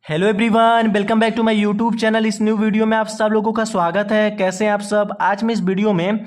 Hello everyone, welcome back to my YouTube channel. इस new video में आप सब लोगों का स्वागत है। कैसे हैं आप सब। आज मैं इस वीडियो में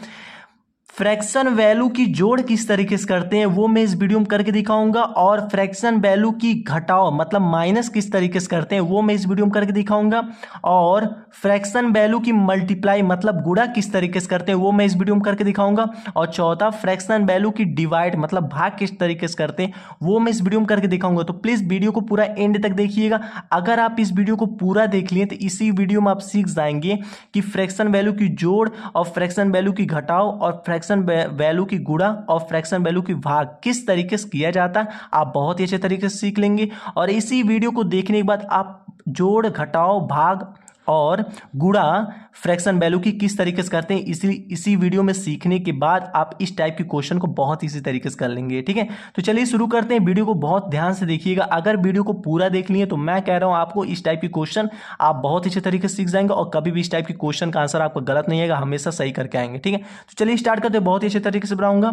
फ्रैक्शन वैल्यू की जोड़ किस तरीके से करते हैं वो मैं इस वीडियो में करके दिखाऊंगा, और फ्रैक्शन वैल्यू की घटाव मतलब माइनस किस तरीके से करते हैं वो मैं इस वीडियो में करके दिखाऊंगा, और फ्रैक्शन वैल्यू की मल्टीप्लाई मतलब गुणा किस तरीके से करते हैं वो मैं इस वीडियो में करके दिखाऊंगा, और चौथा फ्रैक्शन वैल्यू की डिवाइड मतलब भाग किस तरीके से करते हैं वो मैं इस वीडियो में करके दिखाऊंगा। तो प्लीज वीडियो को पूरा एंड तक देखिएगा। अगर आप इस वीडियो को पूरा देख लिए तो इसी वीडियो में आप सीख जाएंगे कि फ्रैक्शन वैल्यू की जोड़ और फ्रैक्शन वैल्यू की घटाव और फ्रैक्शन वैल्यू की गुणा और फ्रैक्शन वैल्यू की भाग किस तरीके से किया जाता है आप बहुत ही अच्छे तरीके से सीख लेंगे। और इसी वीडियो को देखने के बाद आप जोड़ घटाव भाग और गुणा फ्रैक्शन वैल्यू की किस तरीके से करते हैं इसी वीडियो में सीखने के बाद आप इस टाइप के क्वेश्चन को बहुत इसी तरीके से कर लेंगे। ठीक है, तो चलिए शुरू करते हैं। वीडियो को बहुत ध्यान से देखिएगा। अगर वीडियो को पूरा देख लिए तो मैं कह रहा हूं आपको इस टाइप के क्वेश्चन आप बहुत अच्छे तरीके से सीख जाएंगे, और कभी भी इस टाइप के क्वेश्चन का आंसर आपको गलत नहीं आएगा, हमेशा सही करके आएंगे। ठीक है, तो चलिए स्टार्ट करते हैं। बहुत ही अच्छे तरीके से बनाऊंगा,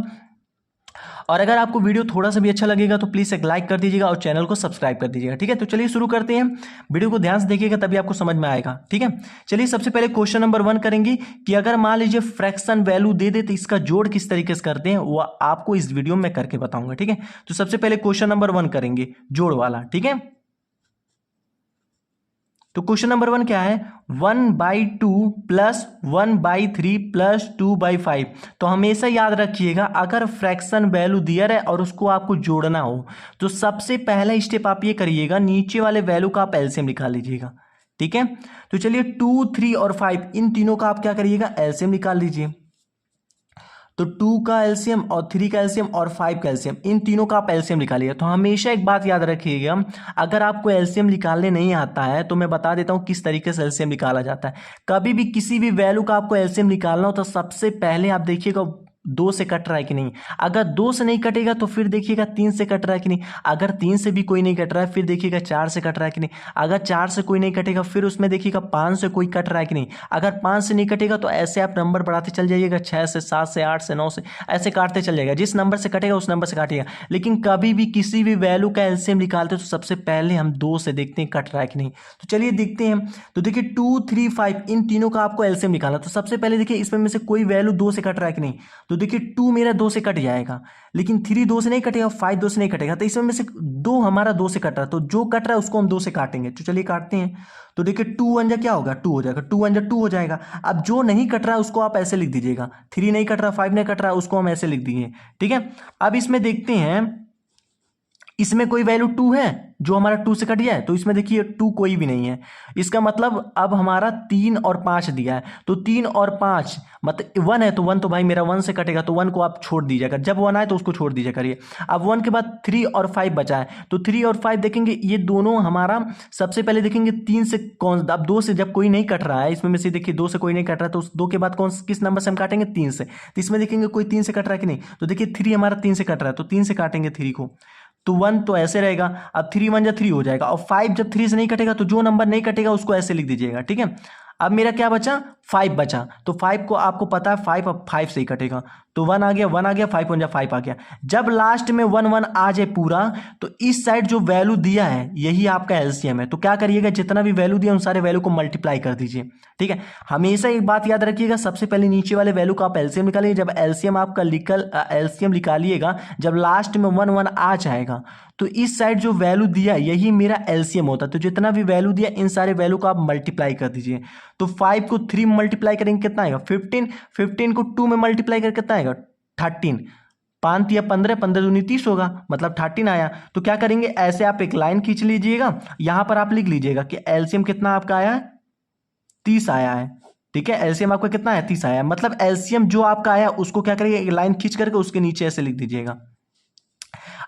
और अगर आपको वीडियो थोड़ा सा भी अच्छा लगेगा तो प्लीज़ एक लाइक कर दीजिएगा और चैनल को सब्सक्राइब कर दीजिएगा। ठीक है, तो चलिए शुरू करते हैं। वीडियो को ध्यान से देखिएगा तभी आपको समझ में आएगा। ठीक है, चलिए सबसे पहले क्वेश्चन नंबर 1 करेंगे कि अगर मान लीजिए फ्रैक्शन वैल्यू दे दे तो इसका जोड़ किस तरीके से करते हैं वो आपको इस वीडियो में करके बताऊंगा। ठीक है, तो सबसे पहले क्वेश्चन नंबर 1 करेंगे जोड़ वाला। ठीक है, तो क्वेश्चन नंबर 1 क्या है, 1/2 प्लस 1/3 प्लस 2/5। तो हमेशा याद रखिएगा अगर फ्रैक्शन वैल्यू दिया है और उसको आपको जोड़ना हो तो सबसे पहला स्टेप आप ये करिएगा, नीचे वाले वैल्यू का आप एलसीएम निकाल लीजिएगा। ठीक है, तो चलिए 2, 3 और 5 इन तीनों का आप क्या करिएगा, एलसीएम निकाल लीजिए। तो 2 का एलसीएम और 3 का एलसीएम और 5 का एलसीएम इन तीनों का आप एलसीएम निकालिए। तो हमेशा एक बात याद रखिएगा, अगर आपको एलसीएम निकालने नहीं आता है तो मैं बता देता हूं किस तरीके से एलसीएम निकाला जाता है। कभी भी किसी भी वैल्यू का आपको एलसीएम निकालना हो तो सबसे पहले आप देखिएगा 2 से कट रहा है कि नहीं। अगर 2 से नहीं कटेगा तो फिर देखिएगा 3 से कट रहा है कि नहीं। अगर 3 से भी कोई नहीं कट रहा है फिर देखिएगा 4 से कट रहा है कि नहीं। अगर 4 से कोई नहीं कटेगा फिर उसमें देखिएगा 5 से कोई कट रहा है कि नहीं। अगर 5 से नहीं कटेगा तो ऐसे आप नंबर बढ़ाते चल जाइएगा, 6 से 7 से 8 से 9 से ऐसे काटते चल जाएगा। जिस नंबर से कटेगा उस नंबर से काटिएगा। लेकिन कभी भी किसी भी वैल्यू का एलसीएम निकालते तो सबसे पहले हम 2 से देखते हैं कट रहा है कि नहीं। तो चलिए देखते हैं। तो देखिए 2, 3, 5 इन तीनों का आपको एलसीएम निकालना। तो सबसे पहले देखिए इसमें में से कोई वैल्यू 2 से कट रहा है कि नहीं। तो देखिए 2 मेरा 2 से कट जाएगा, लेकिन 3 2 से नहीं कटेगा, 5 2 से नहीं कटेगा। तो इसमें में से 2 हमारा 2 से कट रहा है, तो जो कट रहा है उसको हम 2 से काटेंगे। तो चलिए काटते हैं। तो देखिए 2 1 जा क्या होगा, 2 हो जाएगा। 2 1 जा 2 हो जाएगा। अब जो नहीं कट रहा है उसको आप ऐसे लिख दीजिएगा। 3 नहीं कट रहा, 5 नहीं कट रहा, उसको हम ऐसे लिख दिए। ठीक है, अब इसमें देखते हैं इसमें कोई वैल्यू 2 है जो हमारा 2 से कट गया है। तो इसमें देखिए 2 कोई भी नहीं है। इसका मतलब अब हमारा 3 और 5 दिया है। तो 3 और 5 मतलब 1 है, तो 1 तो भाई मेरा 1 से कटेगा, तो 1 को आप छोड़ दीजिएगा। जब 1 आए तो उसको छोड़ दीजिए करिए। अब 1 के बाद 3 और 5 बचा है, तो 3 और 5 देखेंगे ये दोनों हमारा सबसे पहले देखेंगे 3 से कौन, अब 2 से जब कोई नहीं कट रहा है इसमें में से देखिए 2 से कोई नहीं कट रहा है, तो उस 2 के बाद कौन किस नंबर से हम काटेंगे, 3 से। तो इसमें देखेंगे कोई 3 से कट रहा है कि नहीं। तो देखिए 3 हमारा 3 से कट रहा है, तो 3 से काटेंगे 3 को। तो 1 तो ऐसे रहेगा। अब 3 1 जा 3 हो जाएगा, और 5 जब 3 से नहीं कटेगा तो जो नंबर नहीं कटेगा उसको ऐसे लिख दीजिएगा। ठीक है, अब मेरा क्या बचा, 5 बचा। तो 5 को आपको पता है 5 अब 5 से ही कटेगा। तो 1 आ गया, 1 आ गया, 5 1 जा 5 आ गया। जब लास्ट में 1 1 आ जाए पूरा तो इस साइड जो वैल्यू दिया है यही आपका एलसीएम है। तो क्या करिएगा, जितना भी वैल्यू दिया उन सारे वैल्यू को मल्टीप्लाई कर दीजिए। ठीक है, हमेशा एक बात याद रखिएगा, सबसे पहले नीचे वाले वैल्यू का आप एलसीएम निकालिए। जब एलसीएम आपका एलसीएम निकालिएगा, जब लास्ट में 1 1 आ जाएगा तो इस साइड जो वैल्यू दिया यही मेरा एलसीएम होता है। तो जितना भी वैल्यू दिया इन सारे वैल्यू को आप मल्टीप्लाई कर दीजिए। तो 5 को 3 में मल्टीप्लाई करेंगे कितना आएगा, 15। 15 को 2 में मल्टीप्लाई करके कितना आएगा, 13। 5 या 15, 15 दूनी 30 होगा, मतलब 13 आया। तो क्या करेंगे, ऐसे आप एक लाइन खींच लीजिएगा, यहां पर आप लिख लीजिएगा कि एलसीएम कितना आपका आया है, 30 आया है। ठीक है, एलसीएम आपका कितना है, 30 आया है। मतलब एलसीएम जो आपका आया उसको क्या करिएगा, एक लाइन खींच करके उसके नीचे ऐसे लिख दीजिएगा।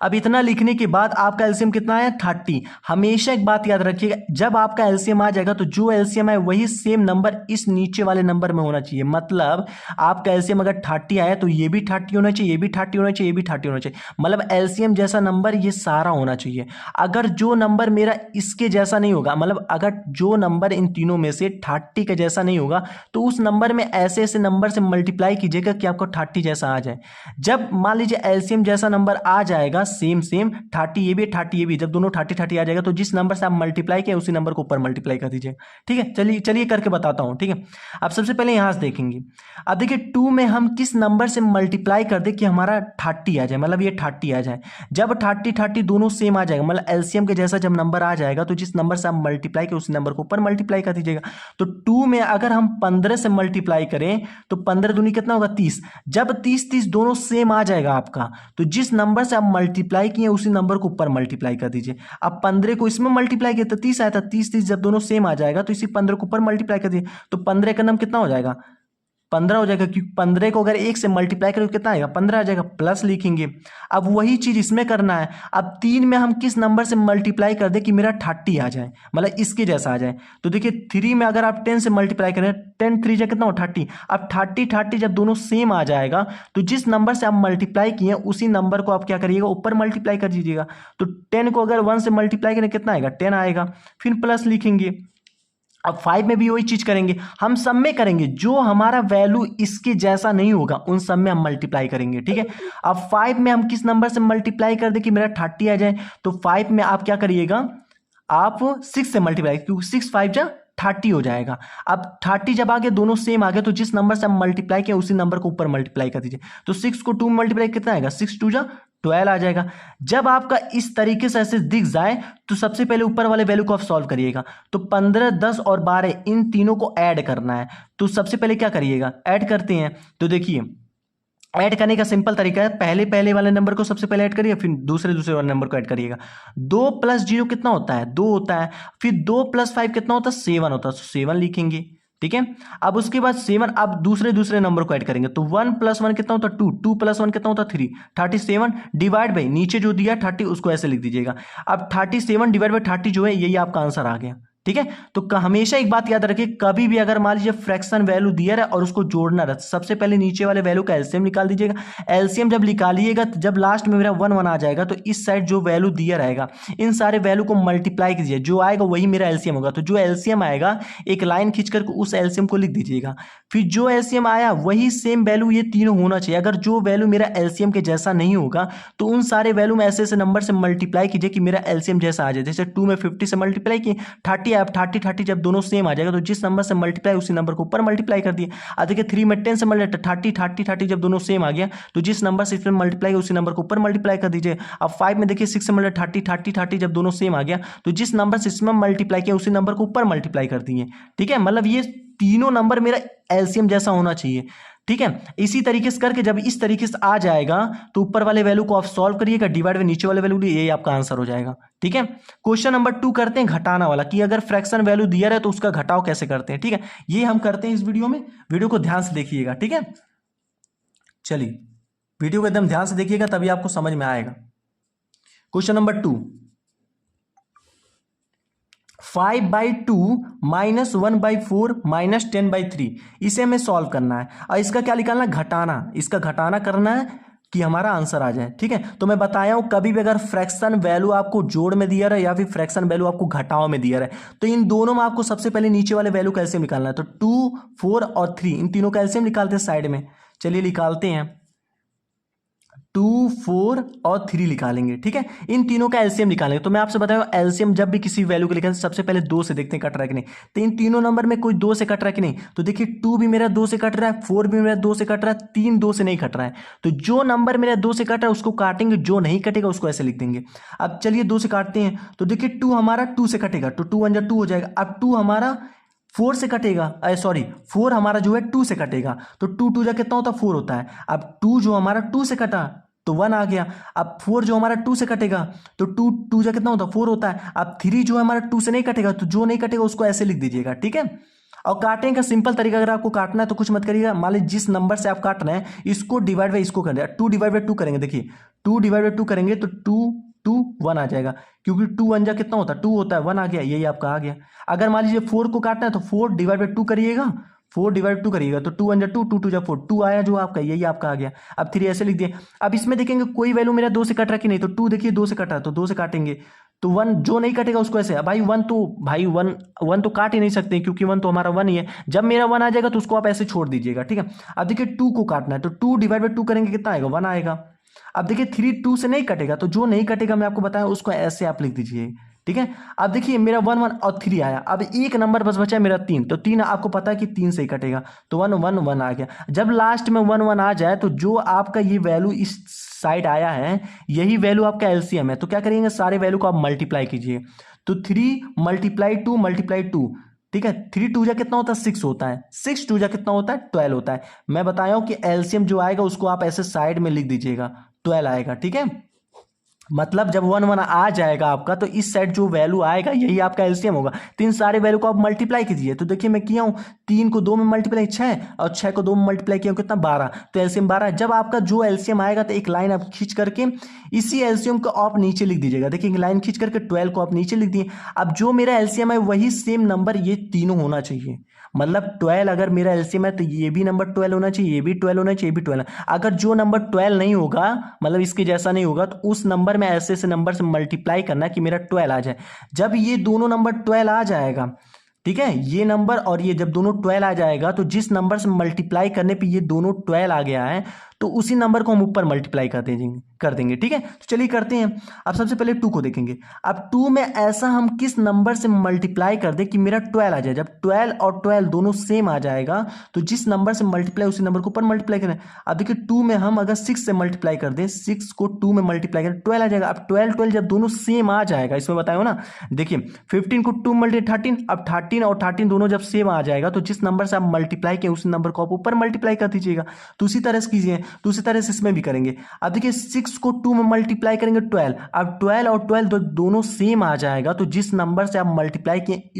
अब इतना लिखने के बाद आपका एलसीएम कितना है, 30। हमेशा एक बात याद रखिएगा, जब आपका एलसीएम आ जाएगा तो जो एलसीएम है वही सेम नंबर इस नीचे वाले नंबर में होना चाहिए। मतलब आपका एलसीएम अगर 30 आया तो ये भी 30 होना चाहिए, ये भी 30 होना चाहिए, ये भी 30 होना चाहिए। मतलब एलसीएम जैसा नंबर ये सारा होना चाहिए। अगर जो नंबर मेरा इसके जैसा नहीं होगा, मतलब अगर जो नंबर इन तीनों में से 30 के जैसा नहीं होगा तो उस नंबर में ऐसे ऐसे नंबर से मल्टीप्लाई कीजिएगा कि आपको 30 जैसा आ जाए। जब मान लीजिए एलसीएम जैसा नंबर आ जाएगा प्लस सेम सेम 30 ये भी 30 ये भी, जब दोनों 30 30 आ जाएगा तो जिस नंबर से आप मल्टीप्लाई किया उसी नंबर को ऊपर मल्टीप्लाई कर दीजिए। ठीक है, चलिए चलिए करके बताता हूँ। ठीक है, अब सबसे पहले यहाँ से देखेंगे। अब देखिए 2 में हम किस नंबर से मल्टीप्लाई कर दे कि हमारा 30 आ जाए, मतलब ये 30 आ जाए। जब 30 30 दोनों सेम आ जाएगा, मतलब एलसीएम के जैसा जब नंबर आ जाएगा तो जिस नंबर से आप मल्टीप्लाई किया उसी नंबर को ऊपर मल्टीप्लाई कर दीजिएगा। तो 2 में अगर हम 15 से मल्टीप्लाई करें तो 15 दूनी कितना होगा 30। जब 30 30 दोनों सेम आ जाएगा आपका, तो जिस नंबर से आप मल्टीप्लाई किए उसी नंबर को ऊपर मल्टीप्लाई कर दीजिए। अब 15 को इसमें मल्टीप्लाई किया तो 30 आया था, 30 30 जब दोनों सेम आ जाएगा तो इसी 15 को ऊपर मल्टीप्लाई कर दीजिए। तो 15 का नाम कितना हो जाएगा 15 हो जाएगा, क्योंकि 15 को अगर 1 से मल्टीप्लाई करें तो कितना आएगा 15 आ जाएगा, प्लस लिखेंगे। अब वही चीज इसमें करना है। अब 3 में हम किस नंबर से मल्टीप्लाई कर दे कि मेरा 30 आ जाए, मतलब इसके जैसा आ जाए। तो देखिए 3 में अगर आप 10 से मल्टीप्लाई करें, 10 3 जा कितना हो 30। अब 30 30 जब दोनों सेम आ जाएगा तो जिस नंबर से आप मल्टीप्लाई किए उसी नंबर को आप क्या करिएगा ऊपर मल्टीप्लाई कर दीजिएगा। तो 10 को अगर 1 से मल्टीप्लाई करें कितना आएगा 10 आएगा, फिर प्लस लिखेंगे। अब 5 में भी वही चीज करेंगे, हम सब में करेंगे, जो हमारा वैल्यू इसके जैसा नहीं होगा उन सब में हम मल्टीप्लाई करेंगे। ठीक है, अब 5 में हम किस नंबर से मल्टीप्लाई कर दे कि मेरा 30 आ जाए, तो 5 में आप क्या करिएगा, आप 6 से मल्टीप्लाई, क्योंकि 6 5 जा 30 हो जाएगा। अब 30 जब आ गए दोनों सेम आ गए तो जिस नंबर से हम मल्टीप्लाई किया उसी नंबर को ऊपर मल्टीप्लाई कर दीजिए। तो 6 को 2 मल्टीप्लाई कितना आएगा 6 2 जा 12 आ जाएगा। जब आपका इस तरीके से ऐसे दिख जाए तो सबसे पहले ऊपर वाले वैल्यू को आप सॉल्व करिएगा। तो 15 10 और 12 इन तीनों को ऐड करना है। तो सबसे पहले क्या करिएगा, ऐड करते हैं। तो देखिए ऐड करने का सिंपल तरीका है, पहले पहले वाले नंबर को सबसे पहले ऐड करिए, फिर दूसरे दूसरे वाले नंबर को ऐड करिएगा। 2 + 0 कितना होता है 2 होता है, फिर 2 + 5 कितना होता है 7 होता है, 7 लिखेंगे। ठीक है, अब उसके बाद 7 अब दूसरे दूसरे नंबर को ऐड करेंगे। तो 1 + 1 कितना होता है 2, 2 + 1 कितना होता है 3, 37 डिवाइड बाई नीचे जो दिया 30 उसको ऐसे लिख दीजिएगा। अब 37 डिवाइड बाई 30 जो है यही आपका आंसर आ गया। ठीक है, तो हमेशा एक बात याद रखिए, कभी भी अगर मान लीजिए फ्रैक्शन वैल्यू दिया है और उसको जोड़ना रहे, सबसे पहले नीचे वाले वैल्यू का एलसीएम निकाल दीजिएगा। एलसीएम जब निकालिएगा तो जब लास्ट में मेरा 1 1 आ जाएगा तो इस साइड जो वैल्यू दिया रहेगा इन सारे वैल्यू को मल्टीप्लाई कीजिए, जो आएगा वही मेरा एलसीएम होगा। तो जो एलसीएम आएगा एक लाइन खींचकर उस एलसीएम को लिख दीजिएगा। फिर जो एलसीएम आया वही सेम वैल्यू ये तीनों होना चाहिए। अगर जो वैल्यू मेरा एलसीएम के जैसा नहीं होगा तो उन सारे वैल्यू में ऐसे ऐसे नंबर से मल्टीप्लाई कीजिए कि मेरा एलसीएम जैसा आ जाए। जैसे 2 में 50 से मल्टीप्लाई किए 30 आया, 30 30 जब दोनों सेम आ जाएगा तो जिस नंबर से मल्टीप्लाई उसी नंबर को ऊपर मल्टीप्लाई कर दिए। अब देखिए 3 में 10 से मल्टीप्लाई 30 30 जब दोनों सेम आ गया तो जिस नंबर से इसमें मल्टीप्लाई उसी नंबर को ऊपर मल्टीप्लाई कर दीजिए। अब 5 में देखिए 6 से मल्टीप्लाई 30 30 जब दोनों सेम आ गया तो जिस नंबर से इसमें मल्टीप्लाई किया उसी नंबर को ऊपर मल्टीप्लाई कर दिए। ठीक है, मतलब ये तीनों नंबर मेरा एलसीएम जैसा होना चाहिए। ठीक है, इसी तरीके से करके जब इस तरीके से आ जाएगा तो ऊपर वाले वैल्यू को आप सॉल्व करिएगा, डिवाइड में नीचे वाले वैल्यू, यही आपका आंसर हो जाएगा। ठीक है, क्वेश्चन नंबर 2 करते हैं घटाना वाला, कि अगर फ्रैक्शन वैल्यू दिया रहे तो उसका घटाव कैसे करते हैं। ठीक है, ये हम करते हैं इस वीडियो में, वीडियो को ध्यान से देखिएगा। ठीक है, चलिए वीडियो को एकदम ध्यान से देखिएगा तभी आपको समझ में आएगा। क्वेश्चन नंबर 2, 5/2 - 1/4 - 10/3, इसे हमें सॉल्व करना है और इसका क्या निकालना है घटाना, इसका घटाना करना है कि हमारा आंसर आ जाए। ठीक है, तो मैं बताया हूं कभी भी अगर फ्रैक्शन वैल्यू आपको जोड़ में दिया रहे या फिर फ्रैक्शन वैल्यू आपको घटाव में दिया रहे तो इन दोनों में आपको सबसे पहले नीचे वाले वैल्यू का एलसीएम निकालना है। तो 2 4 और 3 इन तीनों का एलसीएम निकालते हैं साइड में। चलिए निकालते हैं, 2 4 और 3 निकालेंगे। ठीक है, इन तीनों का एलसीएम निकालेंगे। तो मैं आपसे बताऊं एलसीएम जब भी किसी वैल्यू को लिखें सबसे पहले 2 से देखते हैं कट रहा है कि नहीं। तो इन तीनों नंबर में कोई 2 से कट रहा है कि नहीं। तो देखिए 2 भी मेरा 2 से कट रहा है, 4 भी मेरा 2 से कट रहा है, 3 2 से नहीं कट रहा है। तो जो नंबर मेरा 2 से कट रहा है उसको काटेंगे, जो नहीं कटेगा उसको ऐसे लिख देंगे। अब चलिए 2 से काटते हैं। तो देखिए 2 हमारा 2 से कटेगा, तो 2 1 जा 2 हो जाएगा। अब 2 हमारा 4 से कटेगा, सॉरी 4 हमारा जो है 2 से कटेगा, तो 2 2 जा कितना होता है 4 होता है। अब 2 जो हमारा 2 से कटा तो 1 आ गया। अब 4 जो हमारा 2 से कटेगा तो 2 2 जा कितना होता है 4 होता है। अब 3 जो हमारा 2 से नहीं कटेगा तो जो नहीं कटेगा उसको ऐसे लिख दीजिएगा। ठीक है, और काटने का सिंपल तरीका, अगर आपको काटना है तो कुछ मत करिएगा, मान लीजिए जिस नंबर से आप काट रहे हैं इसको डिवाइड बाई इसको कर दिया, 2 डिवाइड बाई 2 करेंगे। देखिए 2 डिवाइड बाई 2 करेंगे तो 2 2 1 आ जाएगा, क्योंकि 2 1 जा कितना होता है 2 होता है, 1 आ गया, यही आपका आ गया। अगर मान लीजिए 4 को काटना है तो 4 डिवाइड बाई 2 करिएगा, 4 डिवाइड 2 करिएगा तो 2 1 जा 2 2 2 जा 4, 2 आया जो आपका, यही आपका आ गया। अब 3 ऐसे लिख दिए। अब इसमें देखेंगे कोई वैल्यू मेरा 2 से कट रहा है कि नहीं। तो 2 देखिए 2 से कट रहा है तो 2 से काटेंगे, तो 1 जो नहीं कटेगा उसको ऐसे। भाई 1 तो काट ही नहीं सकते क्योंकि 1 तो हमारा 1 ही है। जब मेरा 1 आ जाएगा तो उसको आप ऐसे छोड़ दीजिएगा। ठीक है, अब देखिए 2 को काटना है तो 2 डिवाइड बाई 2 करेंगे कितना आएगा 1 आएगा। अब देखिए 3 2 से नहीं कटेगा, तो जो नहीं कटेगा मैं आपको बताया उसको ऐसे आप लिख दीजिए, ठीक है। अब देखिए मेरा 1 1 और 3 आया, अब एक नंबर बस बचा मेरा 3, तो 3 आपको पता है कि 3 से ही कटेगा, तो 1 1 1 आ गया। जब लास्ट में 1 1 आ जाए तो जो आपका ये वैल्यू इस साइड आया है यही वैल्यू आपका एलसीएम है, तो क्या करेंगे सारे वैल्यू को आप मल्टीप्लाई कीजिए, तो 3 × 2 ठीक है, 3 2 जा कितना होता है 6 होता है, 6 2 जा कितना होता है 12 होता है। मैं बताया हूं कि एलसीएम जो आएगा उसको आप ऐसे साइड में लिख दीजिएगा, 12 आएगा, ठीक है। मतलब जब 1 1 आ जाएगा आपका तो इस साइड जो वैल्यू आएगा यही आपका एलसीएम होगा। तो इन सारे वैल्यू को आप मल्टीप्लाई कीजिए, तो देखिए मैं किया हूं 3 को 2 में मल्टीप्लाई 6 और 6 को 2 में मल्टीप्लाई किया कितना 12, तो एलसीएम 12। जब आपका जो एलसीएम आएगा तो एक लाइन आप खींच करके इसी एलसीएम को आप नीचे लिख दीजिएगा, देखिए एक लाइन खींच करके 12 को आप नीचे लिख दिए। अब जो मेरा एलसीएम है वही सेम नंबर ये तीनों होना चाहिए, मतलब 12 अगर मेरा एलसीएम है तो ये भी नंबर 12 होना चाहिए, ये भी 12 होना चाहिए, ये भी 12। अगर जो नंबर 12 नहीं होगा मतलब इसके जैसा नहीं होगा तो उस नंबर में ऐसे ऐसे नंबर से मल्टीप्लाई करना कि मेरा 12 आ जाए। जब ये दोनों नंबर 12 आ जाएगा, ठीक है, ये नंबर और ये जब दोनों 12 आ जाएगा तो जिस नंबर से मल्टीप्लाई करने पे ये दोनों 12 आ गया है तो उसी नंबर को हम ऊपर मल्टीप्लाई कर देंगे, ठीक है। तो चलिए करते हैं। अब सबसे पहले 2 को देखेंगे। अब 2 में ऐसा हम किस नंबर से मल्टीप्लाई कर दें कि मेरा 12 आ जाए। जब 12 और 12 दोनों सेम आ जाएगा तो जिस नंबर से मल्टीप्लाई उसी नंबर को ऊपर मल्टीप्लाई करें। अब देखिए 2 में हम अगर 6 से मल्टीप्लाई कर दें, 6 को 2 में मल्टीप्लाई करें 12 आ जाएगा। अब 12 12 जब दोनों सेम आ जाएगा, इसमें बताया हो ना, देखिए 15 को 2 मल्टीप्लाई 13, अब 13 और 13 दोनों जब सेम आ जाएगा तो जिस नंबर से आप मल्टीप्लाई किए उसी नंबर को आप ऊपर मल्टीप्लाई कर दीजिएगा। तो उसी तरह से कीजिए, तो उसी तरह से इसमें भी करेंगे। अब देखिए 6 को 2 में मल्टीप्लाई करेंगे 12, अब 12 और 12 दोनों सेम आ जाएगा तो जिस नंबर से आप मल्टीप्लाई किए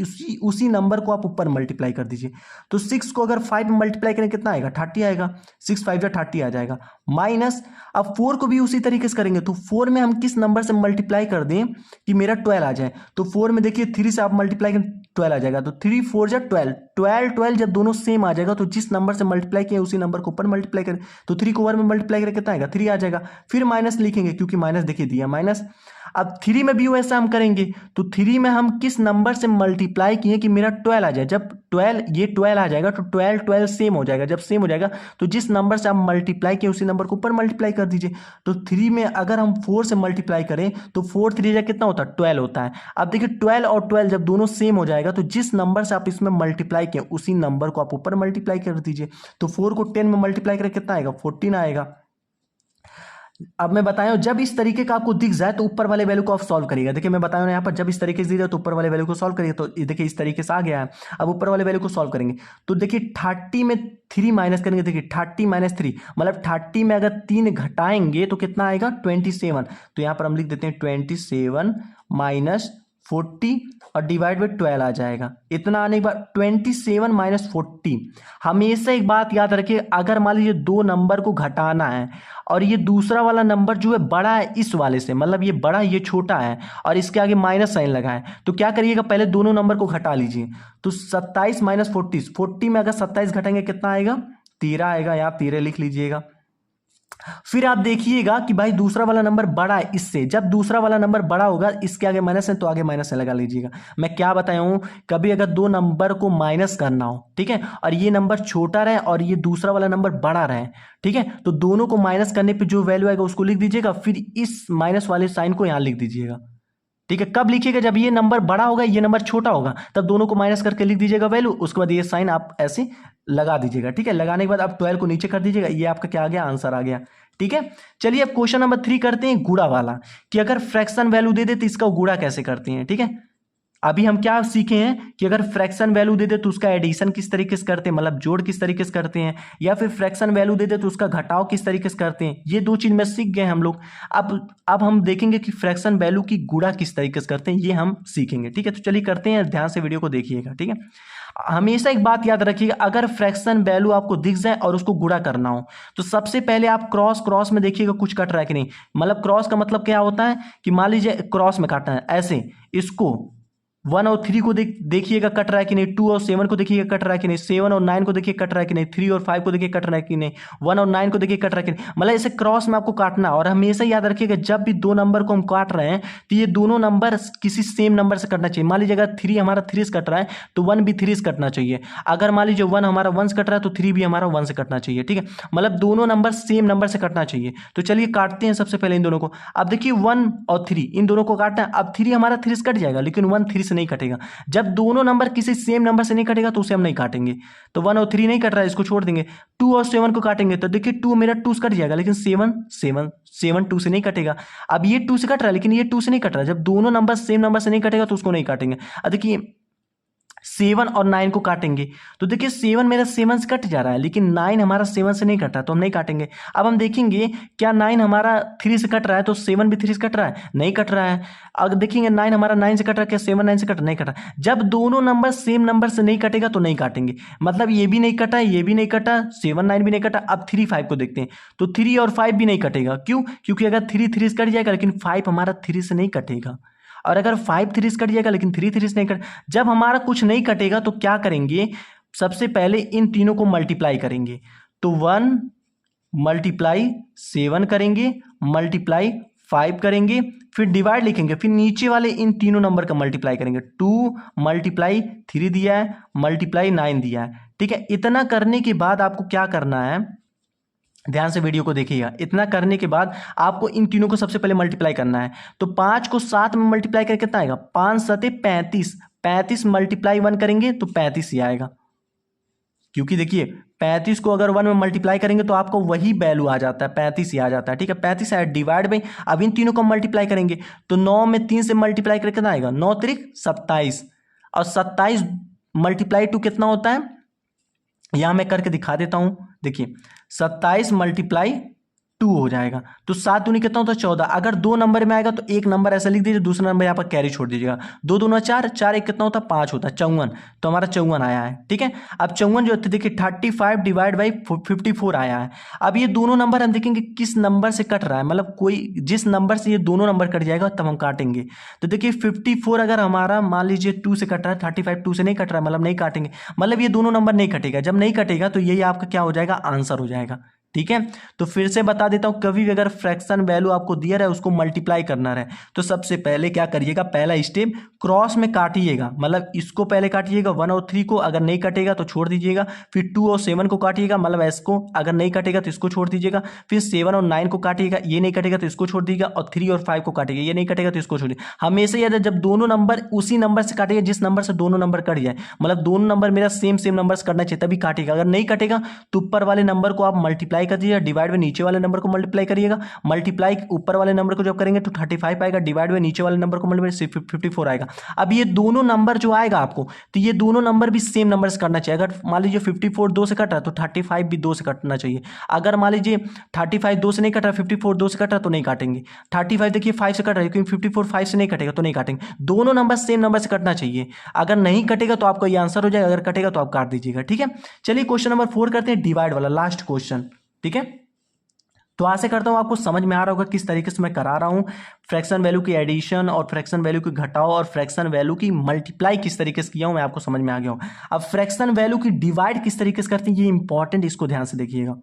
उसी नंबर को आप ऊपर मल्टीप्लाई कर दीजिए। तो 6 को अगर 5 में मल्टीप्लाई करें कितना आएगा 30 आएगा, 6 5 जा 30 आ जाएगा। माइनस अब 4 को भी उसी तरीके से करेंगे, तो 4 में हम किस नंबर से मल्टीप्लाई कर दें कि मेरा 12 आ जाए। तो 4 में देखिए 3 से आप मल्टीप्लाई करें 12 आ जाएगा, तो 3 4 जा 12, 12 12 जब दोनों सेम आ जाएगा तो जिस नंबर से मल्टीप्लाई किया उसी नंबर को ऊपर मल्टीप्लाई करें। तो 3 को 1 में मल्टीप्लाई करें कितना आएगा 3 आ जाएगा। फिर माइनस लिखेंगे क्योंकि माइनस देखिए दिया माइनस। अब 3 में भी वैसा हम करेंगे, तो 3 में हम किस नंबर से मल्टीप्लाई किए कि मेरा 12 आ जाए। जब 12 ये 12 आ जाएगा तो 12 12 सेम हो जाएगा, जब सेम हो जाएगा तो जिस नंबर से आप मल्टीप्लाई किए उसी नंबर को ऊपर मल्टीप्लाई कर दीजिए। तो 3 में अगर हम 4 से मल्टीप्लाई करें तो 4 3 जा कितना होता है 12 होता है। अब देखिए 12 और 12 जब दोनों सेम हो जाएगा तो जिस नंबर से आप इसमें मल्टीप्लाई किए उसी नंबर को आप ऊपर मल्टीप्लाई कर दीजिए। तो 4 को 10 में मल्टीप्लाई करें कितना आएगा 14 आएगा। अब मैं बताया जब इस तरीके का आपको दिख जाए तो ऊपर वाले वैल्यू को आप सॉल्व करिएगा। देखिए मैं बताया यहाँ पर जब इस तरीके से दिख जाए तो ऊपर वाले वैल्यू को सॉल्व करिए, तो देखिए इस तरीके से आ गया है। अब ऊपर वाले वैल्यू को सॉल्व करेंगे तो देखिए 30 में 3 माइनस करेंगे, देखिए 30 माइनस 3 मतलब 30 में अगर 3 घटाएंगे तो कितना आएगा 27। तो यहाँ पर हम लिख देते हैं 27 माइनस 40 और डिवाइड बाई 12 आ जाएगा। इतना आने के बाद 27 माइनस 40। हमेशा एक बात याद रखिए, अगर मान लीजिए दो नंबर को घटाना है और ये दूसरा वाला नंबर जो है बड़ा है इस वाले से, मतलब ये बड़ा ये छोटा है और इसके आगे माइनस साइन लगा है, तो क्या करिएगा पहले दोनों नंबर को घटा लीजिए। तो 27 माइनस 40, 40 में अगर 27 घटाएंगे कितना आएगा 13 आएगा, यहाँ 13 लिख लीजिएगा। फिर आप देखिएगा कि भाई दूसरा वाला नंबर बड़ा है इससे, जब दूसरा वाला नंबर बड़ा होगा इसके आगे माइनस है तो आगे माइनस है लगा लीजिएगा। मैं क्या बताया हूं, कभी अगर दो नंबर को माइनस करना हो, ठीक है, और ये नंबर छोटा रहे और ये दूसरा वाला नंबर बड़ा रहे, ठीक है, तो दोनों को माइनस करने पे जो वैल्यू आएगा उसको लिख दीजिएगा, फिर इस माइनस वाले साइन को यहां लिख दीजिएगा। ठीक है, कब लिखिएगा जब ये नंबर बड़ा होगा ये नंबर छोटा होगा, तब दोनों को माइनस करके लिख दीजिएगा वैल्यू, उसके बाद ये साइन आप ऐसे लगा दीजिएगा। ठीक है, लगाने के बाद आप 12 को नीचे कर दीजिएगा, ये आपका क्या आ गया आंसर आ गया। ठीक है, चलिए अब क्वेश्चन नंबर 3 करते हैं गुणा वाला, कि अगर फ्रैक्शन वैल्यू दे दे तो इसका गुणा कैसे करते हैं। ठीक है, अभी हम क्या सीखे हैं कि अगर फ्रैक्शन वैल्यू दे दे तो उसका एडिशन किस तरीके से करते हैं, मतलब जोड़ किस तरीके से करते हैं, या फिर फ्रैक्शन वैल्यू दे दे तो उसका घटाव किस तरीके से करते हैं। ये दो चीज में सीख गए हम लोग। अब हम देखेंगे कि फ्रैक्शन वैल्यू की गुणा किस तरीके से करते हैं, ये हम सीखेंगे। ठीक है, तो चलिए करते हैं, ध्यान से वीडियो को देखिएगा। ठीक है, हमेशा एक बात याद रखिएगा, अगर फ्रैक्शन वैल्यू आपको दिख जाए और उसको गुणा करना हो तो सबसे पहले आप क्रॉस क्रॉस में देखिएगा कुछ कट रहा है कि नहीं। मतलब क्रॉस का मतलब क्या होता है कि मान लीजिए क्रॉस में काटना है ऐसे, इसको 1 और 3 को देखिएगा कट रहा है कि नहीं, 2 और 7 को देखिएगा कट रहा है कि नहीं, 7 और 9 को देखिए कट रहा है कि नहीं, 3 और 5 को देखिए कट रहा है कि नहीं, 1 और 9 को देखिए कट रहा है कि नहीं। मतलब इसे क्रॉस में आपको काटना। और हमेशा याद रखिएगा जब भी दो नंबर को हम काट रहे हैं तो ये दोनों नंबर किसी सेम नंबर से कटना चाहिए। मान लीजिए अगर 3 हमारा 3 से कट रहा है तो 1 भी 3 से कटना चाहिए। अगर मान लीजिए 1 हमारा 1 से कट रहा है तो 3 भी हमारा 1 से कटना चाहिए। ठीक है, मतलब दोनों नंबर सेम नंबर से कटना चाहिए। तो चलिए काटते हैं सबसे पहले इन दोनों को। अब देखिए 1 और 3 इन दोनों को काटना है। अब 3 हमारा 3 से कट जाएगा लेकिन 1 3 से नहीं कटेगा। जब दोनों नंबर किसी सेम नंबर से नहीं कटेगा तो उसे हम नहीं काटेंगे। तो 1 और 3 नहीं कट रहा है, इसको छोड़ देंगे। 2 और 7 को काटेंगे तो देखिए 2 मेरा 2 से कट जाएगा लेकिन 7 2 से नहीं कटेगा। अब ये 2 से कट रहा है लेकिन ये 2 से नहीं कट रहा है। जब दोनों नंबर सेम नंबर से नहीं कटेगा तो उसको नहीं काटेंगे। अब देखिए 7 और 9 को काटेंगे तो देखिए 7 मेरा 7 से कट जा रहा है लेकिन 9 हमारा 7 से नहीं कटा तो हम नहीं काटेंगे। अब हम देखेंगे क्या 9 हमारा 3 से कट रहा है तो 7 भी 3 से कट रहा है, नहीं कट रहा है। अगर देखेंगे 9 हमारा 9 से कट रहा है, क्या 7 9 से कट नहीं कट रहा है। जब दोनों नंबर सेम नंबर से नहीं कटेगा तो नहीं काटेंगे। मतलब ये भी नहीं कटा, ये भी नहीं कटा, 7 9 भी नहीं कटा। अब 3 5 को देखते हैं तो 3 और 5 भी नहीं कटेगा। क्यों? क्योंकि अगर 3 3 से कट जाएगा लेकिन 5 हमारा 3 से नहीं कटेगा। और अगर 5 3 से कट जाएगा लेकिन 3 3 से नहीं कट। जब हमारा कुछ नहीं कटेगा तो क्या करेंगे, सबसे पहले इन तीनों को मल्टीप्लाई करेंगे। तो 1 मल्टीप्लाई 7 करेंगे, मल्टीप्लाई 5 करेंगे, फिर डिवाइड लिखेंगे, फिर नीचे वाले इन तीनों नंबर का मल्टीप्लाई करेंगे। 2 मल्टीप्लाई 3 दिया है, मल्टीप्लाई 9 दिया है। ठीक है, इतना करने के बाद आपको क्या करना है, ध्यान से वीडियो को देखिएगा। इतना करने के बाद आपको इन तीनों को सबसे पहले मल्टीप्लाई करना है। तो 5 को 7 में मल्टीप्लाई करके कितना आएगा, 5 7 35, 35 मल्टीप्लाई 1 करेंगे तो 35 ही आएगा। क्योंकि देखिए 35 को अगर 1 में मल्टीप्लाई करेंगे तो आपको वही वैल्यू आ जाता है, 35 ही आ जाता है। ठीक है, 35 आया डिवाइड में। अब इन तीनों को मल्टीप्लाई करेंगे तो 9 में 3 से मल्टीप्लाई करके कितना आएगा, 9 3 27, और 27 मल्टीप्लाई टू कितना होता है, यहां मैं करके दिखा देता हूं। देखिए 27 मल्टीप्लाई 2 हो जाएगा तो 7 दूनी कितना होता है 14। अगर 2 नंबर में आएगा तो एक नंबर ऐसा लिख दीजिए, दूसरा नंबर यहाँ पर कैरी छोड़ दीजिएगा। 2 दूना 4, 4 एक कितना होता है 5 होता है, 54। तो हमारा 54 आया है। ठीक है, अब 54 जो है देखिए 35 डिवाइड बाई 54 आया है। अब ये दोनों नंबर हम देखेंगे किस नंबर से कट रहा है, मतलब कोई जिस नंबर से ये दोनों नंबर कट जाएगा तब हम काटेंगे। तो देखिए 54 अगर हमारा मान लीजिए 2 से कट रहा है, 35 2 से नहीं कट रहा है, मतलब नहीं काटेंगे। मतलब ये दोनों नंबर नहीं कटेगा। जब नहीं कटेगा तो यही आपका क्या हो जाएगा, आंसर हो जाएगा। ठीक है, तो फिर से बता देता हूं, कभी भी अगर फ्रैक्शन वैल्यू आपको दिया रहे उसको मल्टीप्लाई करना रहे तो सबसे पहले क्या करिएगा, पहला स्टेप क्रॉस में काटिएगा। मतलब इसको पहले काटिएगा 1 और 3 को, अगर नहीं कटेगा तो छोड़ दीजिएगा। फिर 2 और 7 को काटिएगा, मतलब इसको अगर नहीं कटेगा तो इसको छोड़ दीजिएगा। फिर 7 और 9 को काटिएगा, ये नहीं कटेगा तो इसको छोड़ दीजिएगा। और 3 और 5 को काटिएगा, ये नहीं कटेगा तो इसको छोड़ दीजिएगा। हमेशा याद है जब दोनों नंबर उसी नंबर से काटिएगा जिस नंबर से दोनों नंबर कट जाए, मतलब दोनों नंबर मेरा सेम नंबर से करना चाहिए तभी काटिएगा। अगर नहीं कटेगा तो ऊपर वाले नंबर को आप मल्टीप्लाई कर दीजिएगा, डिवाइड नीचे वाले नंबर को मल्टीप्लाई करिएगा। मल्टीप्लाई ऊपर वाले नंबर को जब करेंगे तो 35 आएगा, डिवाइड में नीचे वाले नंबर को मल्टीप्लाई 54 आएगा। अब ये दोनों नंबर जो आएगा आपको, तो ये दोनों नंबर भी सेम नंबर से करना चाहिए। अगर मान लीजिए 54 2 से कट रहा है तो 35 भी 2 से कटना चाहिए। अगर मान लीजिए 35 2 से नहीं कट रहा, 54 2 से कट रहा तो नहीं काटेंगे। 35 देखिए 5 से कट रहा है क्योंकि 54 5 से नहीं कटेगा तो नहीं काटेंगे। दोनों नंबर सेम नंबर से कटना चाहिए। अगर नहीं कटेगा तो आपका ये आंसर हो जाएगा, अगर कटेगा तो आप काट दीजिएगा। ठीक है, चलिए क्वेश्चन नंबर 4 करते हैं, डिवाइड वाला लास्ट क्वेश्चन। ठीक है, तो आशा करता हूं आपको समझ में आ रहा होगा किस तरीके से मैं करा रहा हूं। फ्रैक्शन वैल्यू की एडिशन और फ्रैक्शन वैल्यू की घटाओ और फ्रैक्शन वैल्यू की मल्टीप्लाई किस तरीके से किया हूं, मैं आपको समझ में आ गया हूं। अब फ्रैक्शन वैल्यू की डिवाइड किस तरीके से करते हैं, ये इंपॉर्टेंट, इसको ध्यान से देखिएगा।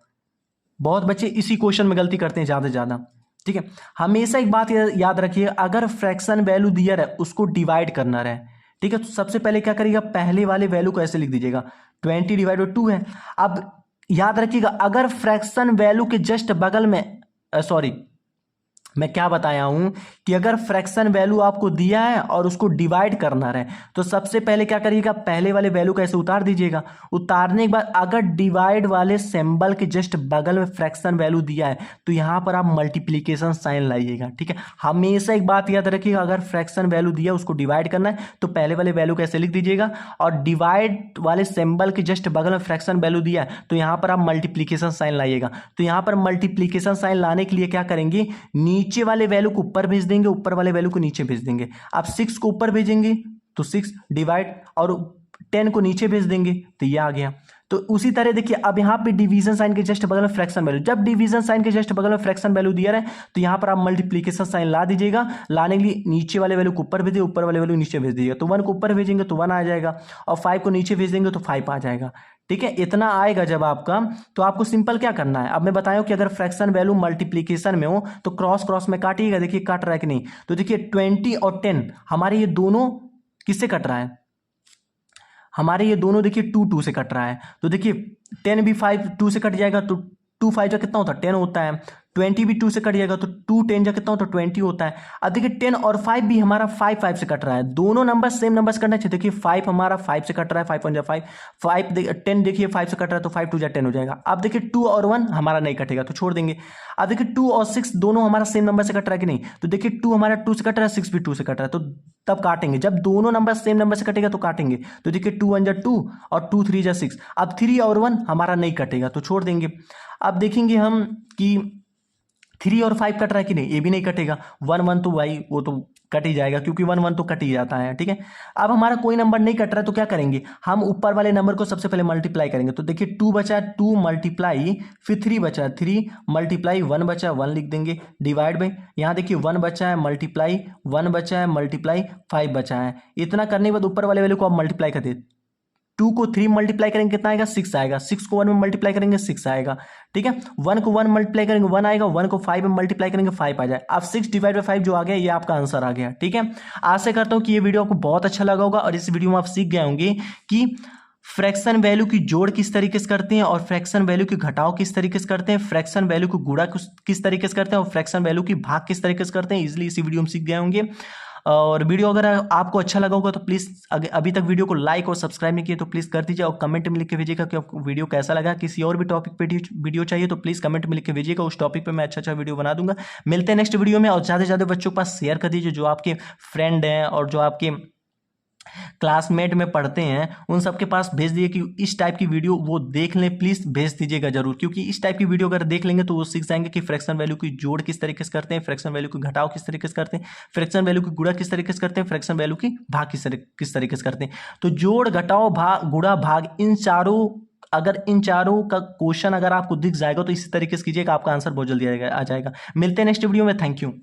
बहुत बच्चे इसी क्वेश्चन में गलती करते हैं ज्यादा से ज्यादा। ठीक है, हमेशा एक बात याद रखिए, अगर फ्रैक्शन वैल्यू दिया रहे उसको डिवाइड करना रहे, ठीक है, तो सबसे पहले क्या करिएगा, पहले वाले वैल्यू को ऐसे लिख दीजिएगा, 20 डिवाइड बाई 2 है। अब याद रखिएगा अगर फ्रैक्शन वैल्यू के जस्ट बगल में मैं क्या बताया हूं कि अगर फ्रैक्शन वैल्यू आपको दिया है और उसको डिवाइड करना रहे तो सबसे पहले क्या करिएगा, पहले वाले वैल्यू को ऐसे उतार दीजिएगा। उतारने के बाद अगर डिवाइड वाले सिंबल के जस्ट बगल में फ्रैक्शन वैल्यू दिया है तो यहां पर आप मल्टीप्लिकेशन साइन लाइएगा। ठीक है, हमेशा एक बात याद रखिएगा, अगर फ्रैक्शन वैल्यू दिया उसको डिवाइड करना है तो पहले वाले वैल्यू को ऐसे लिख दीजिएगा, और डिवाइड वाले सिंबल के जस्ट बगल में फ्रैक्शन वैल्यू दिया है तो यहां पर आप मल्टीप्लिकेशन साइन लाइएगा। तो यहां पर मल्टीप्लिकेशन साइन लाने के लिए क्या करेंगे, नीचे वाले वैल्यू को ऊपर भेज देंगे, ऊपर वाले वैल्यू को नीचे भेज देंगे। आप 6 को ऊपर भेजेंगे तो 6 डिवाइड, और 10 को नीचे भेज देंगे तो ये आ गया। तो उसी तरह देखिए अब यहाँ पे डिवीजन साइन के जस्ट बगल में फ्रैक्शन वैल्यू, जब डिवीजन साइन के जस्ट बगल में फ्रैक्शन वैल्यू दिया है तो यहाँ पर आप मल्टीप्लीकेशन साइन ला दीजिएगा। लाने के लिए नीचे वाले वैल्यू को ऊपर भेजिए, ऊपर वाले वैल्यू नीचे भेज दीजिएगा। तो 1 को ऊपर भेजेंगे तो 1 आ जाएगा और 5 को नीचे भेज देंगे तो 5 आ जाएगा। ठीक है, इतना आएगा जब आपका, तो आपको सिंपल क्या करना है, अब मैं बताया कि अगर फ्रैक्शन वैल्यू मल्टीप्लीकेशन में हो तो क्रॉस क्रॉस में काटिएगा। देखिए काट रहा है कि नहीं, तो देखिए 20 और 10 हमारे ये दोनों किससे कट रहा है, हमारे ये दोनों देखिए 2 2 से कट रहा है। तो देखिए 10 भी 5 2 से कट जाएगा तो 2 5 जा कितना होता है 10 होता है। 20 भी 2 से कट जाएगा तो 2 10 जा कितना होता है 20 होता है। अब देखिए 10 और 5 भी हमारा 5 5 से कट रहा है, दोनों नंबर सेम नंबर से कटना चाहिए। देखिए 5 हमारा 5 से कट रहा है, 5 1 जा 5 5 10 देखिए 5 से कट रहा है तो 5 2 जा 10 हो जाएगा। अब देखिए 2 और 1 हमारा नहीं कटेगा तो छोड़ देंगे। अब देखिए 2 और 6 दोनों हमारा सेम नंबर से कट रहा है कि नहीं, तो देखिए 2 हमारा 2 से कट रहा है, 6 भी 2 से कट रहा है, तो तब काटेंगे। जब दोनों नंबर सेम नंबर से कटेगा तो काटेंगे। तो देखिए 2 1 जा 2 और 2 3 जा 6। अब 3 और 1 हमारा नहीं कटेगा तो छोड़ देंगे। अब देखेंगे हम कि 3 और 5 कट रहा है कि नहीं, ये भी नहीं कटेगा। 1 1 तो भाई वो तो कट ही जाएगा क्योंकि 1 1 तो कट ही जाता है। ठीक है, अब हमारा कोई नंबर नहीं कट रहा है तो क्या करेंगे, हम ऊपर वाले नंबर को सबसे पहले मल्टीप्लाई करेंगे। तो देखिए 2 बचा 2 मल्टीप्लाई, फिर 3 बचा 3 मल्टीप्लाई, 1 बचा 1 लिख देंगे, डिवाइड बाई, यहाँ देखिए 1 बचा है मल्टीप्लाई, 1 बचा है मल्टीप्लाई, 5 बचा है। इतना करने के बाद ऊपर वाले वैल्यू को आप मल्टीप्लाई कर दे। 2 को 3 मल्टीप्लाई करेंगे कितना आएगा 6 आएगा, 6 को 1 में मल्टीप्लाई करेंगे 6 आएगा। ठीक है, 1 को 1 मल्टीप्लाई करेंगे 1 आएगा, 1 को 5 में मल्टीप्लाई करेंगे 5 आ जाए। अब 6 डिवाइड बाई 5 जो आ गया ये आपका आंसर आ गया। ठीक है, आशा करता हूँ कि ये वीडियो आपको बहुत अच्छा लगा होगा और इस वीडियो में आप सीख गए होंगे कि फ्रैक्शन वैल्यू की जोड़ किस तरीके से करते हैं और फ्रैक्शन वैल्यू की घटाव किस तरीके से करते हैं, फ्रैक्शन वैल्यू को गुणा किस तरीके से करते हैं और फ्रैक्शन वैल्यू की भाग किस तरीके से करते हैं। इजिली इसी वीडियो में सीख गए होंगे। और वीडियो अगर आपको अच्छा लगा होगा तो प्लीज़ अभी तक वीडियो को लाइक और सब्सक्राइब नहीं किए तो प्लीज़ कर दीजिए और कमेंट में लिख के भेजिएगा कि आपको वीडियो कैसा लगा। किसी और भी टॉपिक पे वीडियो चाहिए तो प्लीज़ कमेंट में लिख के भेजिएगा, उस टॉपिक पे मैं अच्छा वीडियो बना दूंगा। मिलते हैं नेक्स्ट वीडियो में और ज़्यादा से ज़्यादा बच्चों के पास शेयर कर दीजिए, जो आपके फ्रेंड हैं और जो आपके क्लासमेट में पढ़ते हैं उन सबके पास भेज दिए कि इस टाइप की वीडियो वो देख लें, प्लीज़ भेज दीजिएगा जरूर, क्योंकि इस टाइप की वीडियो अगर देख लेंगे तो वो सीख जाएंगे कि फ्रैक्शन वैल्यू की जोड़ किस तरीके से करते हैं, फ्रैक्शन वैल्यू की घटाव किस तरीके से करते हैं, फ्रैक्शन वैल्यू की गुणा किस तरीके से करते हैं, फ्रैक्शन वैल्यू की भाग किस तरीके से करते हैं। तो जोड़ घटाव भाग गुणा भाग इन चारों का क्वेश्चन अगर आपको दिख जाएगा तो इसी तरीके से कीजिएगा, आपका आंसर बहुत जल्दी आ जाएगा। मिलते हैं नेक्स्ट वीडियो में, थैंक यू।